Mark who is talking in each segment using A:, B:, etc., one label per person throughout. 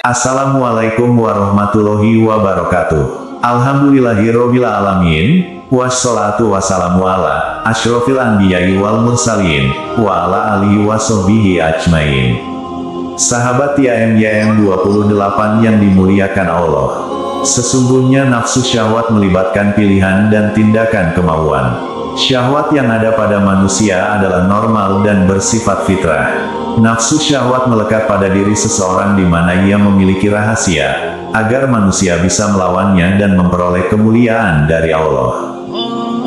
A: Assalamualaikum warahmatullahi wabarakatuh. Alhamdulillahirobbil alamin. Wassalatu wassalamu ala asyrofil anbiya'i wal mursalin wa ala alihi wassohbihi ajmain. Sahabat YM 28 yang dimuliakan Allah. Sesungguhnya nafsu syahwat melibatkan pilihan dan tindakan kemauan. Syahwat yang ada pada manusia adalah normal dan bersifat fitrah. Nafsu syahwat melekat pada diri seseorang di mana ia memiliki rahasia, agar manusia bisa melawannya dan memperoleh kemuliaan dari Allah.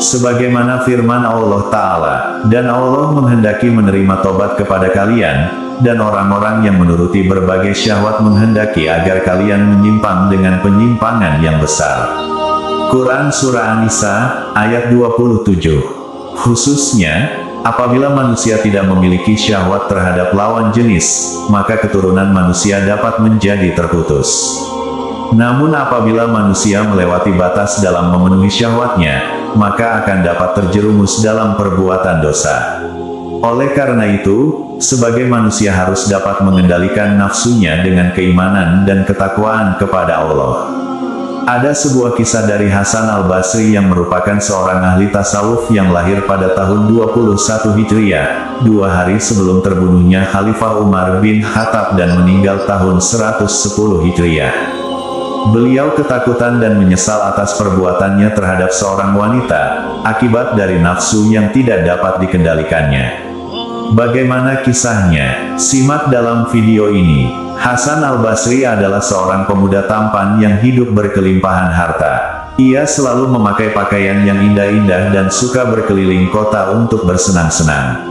A: Sebagaimana firman Allah Ta'ala, dan Allah menghendaki menerima tobat kepada kalian, dan orang-orang yang menuruti berbagai syahwat menghendaki agar kalian menyimpang dengan penyimpangan yang besar. Quran Surah An-Nisa, ayat 27. Khususnya, apabila manusia tidak memiliki syahwat terhadap lawan jenis, maka keturunan manusia dapat menjadi terputus. Namun apabila manusia melewati batas dalam memenuhi syahwatnya, maka akan dapat terjerumus dalam perbuatan dosa. Oleh karena itu, sebagai manusia harus dapat mengendalikan nafsunya dengan keimanan dan ketakwaan kepada Allah. Ada sebuah kisah dari Hasan al-Basri yang merupakan seorang ahli tasawuf yang lahir pada tahun 21 Hijriah, 2 hari sebelum terbunuhnya Khalifah Umar bin Khattab dan meninggal tahun 110 Hijriah. Beliau ketakutan dan menyesal atas perbuatannya terhadap seorang wanita, akibat dari nafsu yang tidak dapat dikendalikannya. Bagaimana kisahnya? Simak dalam video ini. Hasan al-Basri adalah seorang pemuda tampan yang hidup berkelimpahan harta. Ia selalu memakai pakaian yang indah-indah dan suka berkeliling kota untuk bersenang-senang.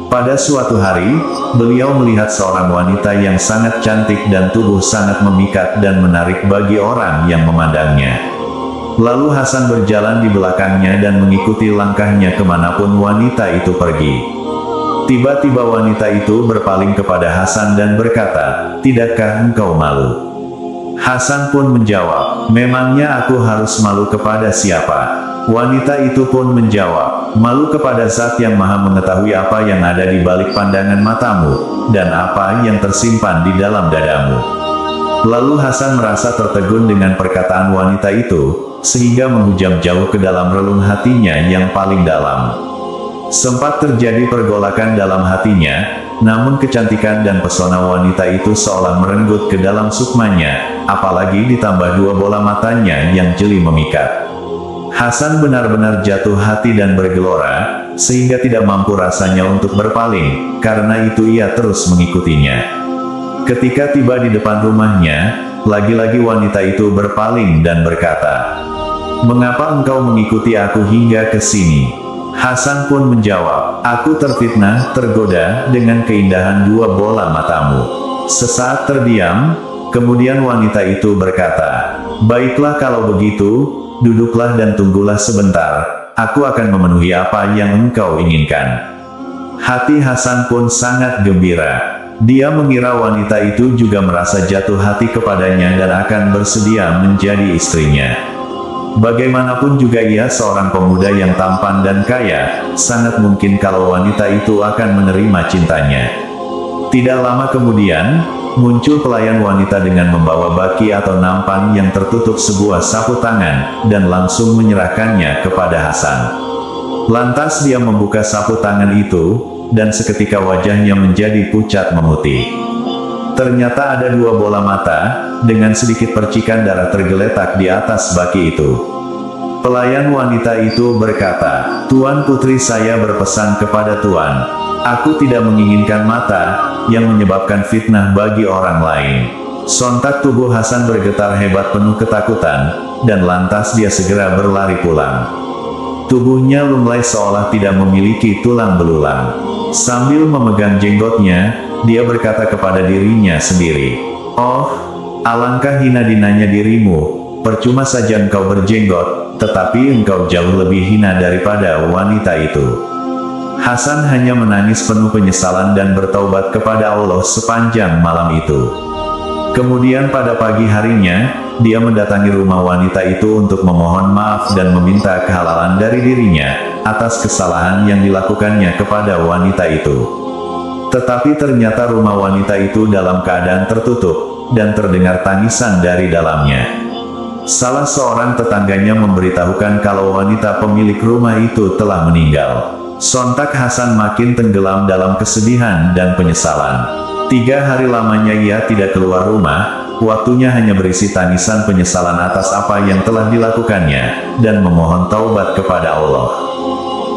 A: Pada suatu hari, beliau melihat seorang wanita yang sangat cantik dan tubuh sangat memikat dan menarik bagi orang yang memandangnya. Lalu Hasan berjalan di belakangnya dan mengikuti langkahnya kemanapun wanita itu pergi. Tiba-tiba wanita itu berpaling kepada Hasan dan berkata, "Tidakkah engkau malu?" Hasan pun menjawab, "Memangnya aku harus malu kepada siapa?" Wanita itu pun menjawab, "Malu kepada Zat yang Maha mengetahui apa yang ada di balik pandangan matamu, dan apa yang tersimpan di dalam dadamu." Lalu Hasan merasa tertegun dengan perkataan wanita itu, sehingga menghujam jauh ke dalam relung hatinya yang paling dalam. Sempat terjadi pergolakan dalam hatinya, namun kecantikan dan pesona wanita itu seolah merenggut ke dalam sukmanya, apalagi ditambah dua bola matanya yang jeli memikat. Hasan benar-benar jatuh hati dan bergelora, sehingga tidak mampu rasanya untuk berpaling, karena itu ia terus mengikutinya. Ketika tiba di depan rumahnya, lagi-lagi wanita itu berpaling dan berkata, "Mengapa engkau mengikuti aku hingga ke sini?" Hasan pun menjawab, "Aku terfitnah, tergoda, dengan keindahan dua bola matamu." Sesaat terdiam, kemudian wanita itu berkata, "Baiklah kalau begitu, duduklah dan tunggulah sebentar, aku akan memenuhi apa yang engkau inginkan." Hati Hasan pun sangat gembira. Dia mengira wanita itu juga merasa jatuh hati kepadanya dan akan bersedia menjadi istrinya. Bagaimanapun juga ia seorang pemuda yang tampan dan kaya, sangat mungkin kalau wanita itu akan menerima cintanya. Tidak lama kemudian, muncul pelayan wanita dengan membawa baki atau nampan yang tertutup sebuah sapu tangan, dan langsung menyerahkannya kepada Hasan. Lantas dia membuka sapu tangan itu, dan seketika wajahnya menjadi pucat memutih. Ternyata ada dua bola mata, dengan sedikit percikan darah tergeletak di atas baki itu. Pelayan wanita itu berkata, "Tuan, putri saya berpesan kepada Tuan. Aku tidak menginginkan mata, yang menyebabkan fitnah bagi orang lain." Sontak tubuh Hasan bergetar hebat penuh ketakutan, dan lantas dia segera berlari pulang. Tubuhnya lunglai seolah tidak memiliki tulang belulang. Sambil memegang jenggotnya, dia berkata kepada dirinya sendiri, "Oh, alangkah hina-dinanya dirimu, percuma saja engkau berjenggot, tetapi engkau jauh lebih hina daripada wanita itu." Hasan hanya menangis penuh penyesalan dan bertaubat kepada Allah sepanjang malam itu. Kemudian pada pagi harinya, dia mendatangi rumah wanita itu untuk memohon maaf dan meminta kehalalan dari dirinya, atas kesalahan yang dilakukannya kepada wanita itu. Tetapi ternyata rumah wanita itu dalam keadaan tertutup, dan terdengar tangisan dari dalamnya. Salah seorang tetangganya memberitahukan kalau wanita pemilik rumah itu telah meninggal. Sontak Hasan makin tenggelam dalam kesedihan dan penyesalan. 3 hari lamanya ia tidak keluar rumah, waktunya hanya berisi tangisan penyesalan atas apa yang telah dilakukannya, dan memohon taubat kepada Allah.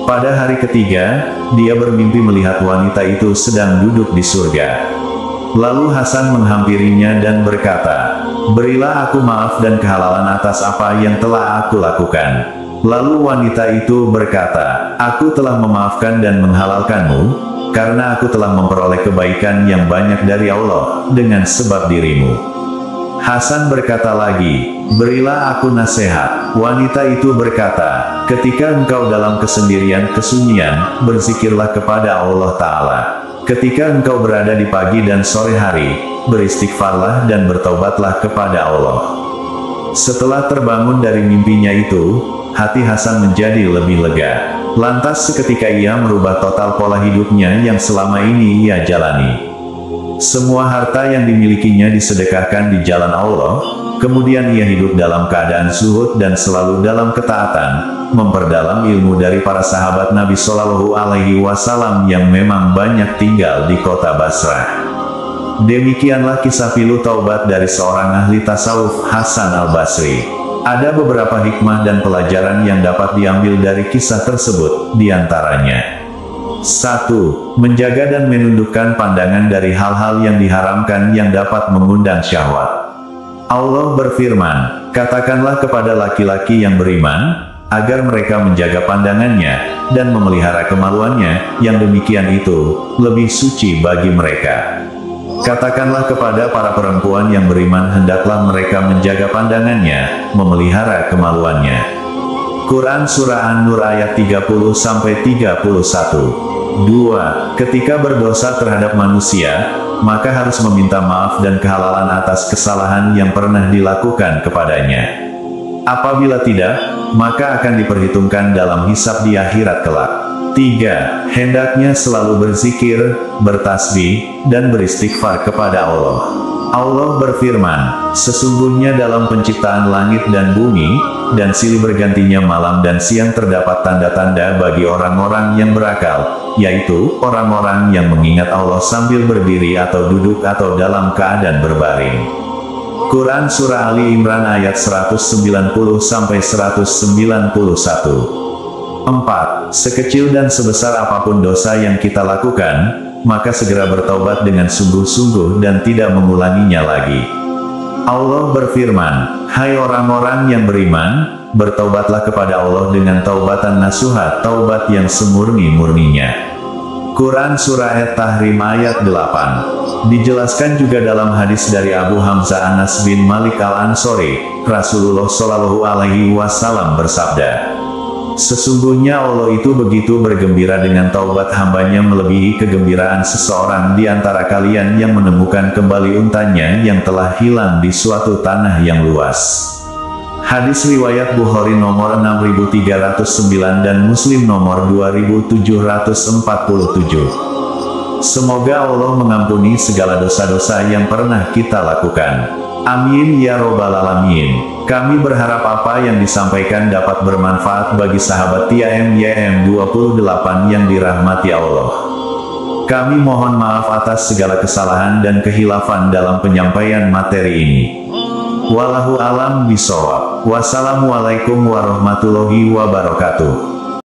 A: Pada hari ketiga, dia bermimpi melihat wanita itu sedang duduk di surga. Lalu Hasan menghampirinya dan berkata, "Berilah aku maaf dan kehalalan atas apa yang telah aku lakukan." Lalu wanita itu berkata, "Aku telah memaafkan dan menghalalkanmu, karena aku telah memperoleh kebaikan yang banyak dari Allah, dengan sebab dirimu." Hasan berkata lagi, "Berilah aku nasihat." Wanita itu berkata, "Ketika engkau dalam kesendirian kesunyian, berzikirlah kepada Allah Ta'ala. Ketika engkau berada di pagi dan sore hari, beristighfarlah dan bertaubatlah kepada Allah." Setelah terbangun dari mimpinya itu, hati Hasan menjadi lebih lega. Lantas seketika ia merubah total pola hidupnya yang selama ini ia jalani. Semua harta yang dimilikinya disedekahkan di jalan Allah, kemudian ia hidup dalam keadaan zuhud dan selalu dalam ketaatan, memperdalam ilmu dari para sahabat Nabi Shallallahu Alaihi Wasallam yang memang banyak tinggal di kota Basrah. Demikianlah kisah pilu taubat dari seorang ahli tasawuf, Hasan al-Basri. Ada beberapa hikmah dan pelajaran yang dapat diambil dari kisah tersebut, diantaranya: 1. Menjaga dan menundukkan pandangan dari hal-hal yang diharamkan yang dapat mengundang syahwat. Allah berfirman, "Katakanlah kepada laki-laki yang beriman, agar mereka menjaga pandangannya, dan memelihara kemaluannya, yang demikian itu lebih suci bagi mereka." Katakanlah kepada para perempuan yang beriman hendaklah mereka menjaga pandangannya, memelihara kemaluannya. Quran Surah An-Nur ayat 30-31. 2. Ketika berdosa terhadap manusia, maka harus meminta maaf dan kehalalan atas kesalahan yang pernah dilakukan kepadanya. Apabila tidak, maka akan diperhitungkan dalam hisab di akhirat kelak. 3. Hendaknya selalu berzikir, bertasbih, dan beristighfar kepada Allah. Allah berfirman, "Sesungguhnya dalam penciptaan langit dan bumi, dan silih bergantinya malam dan siang terdapat tanda-tanda bagi orang-orang yang berakal, yaitu orang-orang yang mengingat Allah sambil berdiri atau duduk atau dalam keadaan berbaring." Quran Surah Ali Imran ayat 190-191. 4. Sekecil dan sebesar apapun dosa yang kita lakukan, maka segera bertaubat dengan sungguh-sungguh dan tidak mengulanginya lagi. Allah berfirman, "Hai orang-orang yang beriman, bertaubatlah kepada Allah dengan taubatan nasuha, taubat yang semurni-murninya." Quran Surah At-Tahrim ayat 8. Dijelaskan juga dalam hadis dari Abu Hamzah Anas bin Malik Al-Ansori, Rasulullah Shallallahu Alaihi Wasallam bersabda, "Sesungguhnya Allah itu begitu bergembira dengan taubat hambanya melebihi kegembiraan seseorang di antara kalian yang menemukan kembali untanya yang telah hilang di suatu tanah yang luas." Hadis riwayat Bukhari nomor 6309 dan Muslim nomor 2747. Semoga Allah mengampuni segala dosa-dosa yang pernah kita lakukan. Amin ya robbal alamin. Kami berharap apa yang disampaikan dapat bermanfaat bagi sahabat TIMYM 28 yang dirahmati Allah. Kami mohon maaf atas segala kesalahan dan kehilafan dalam penyampaian materi ini. Wallahu alam bishawab. Wassalamualaikum warahmatullahi wabarakatuh.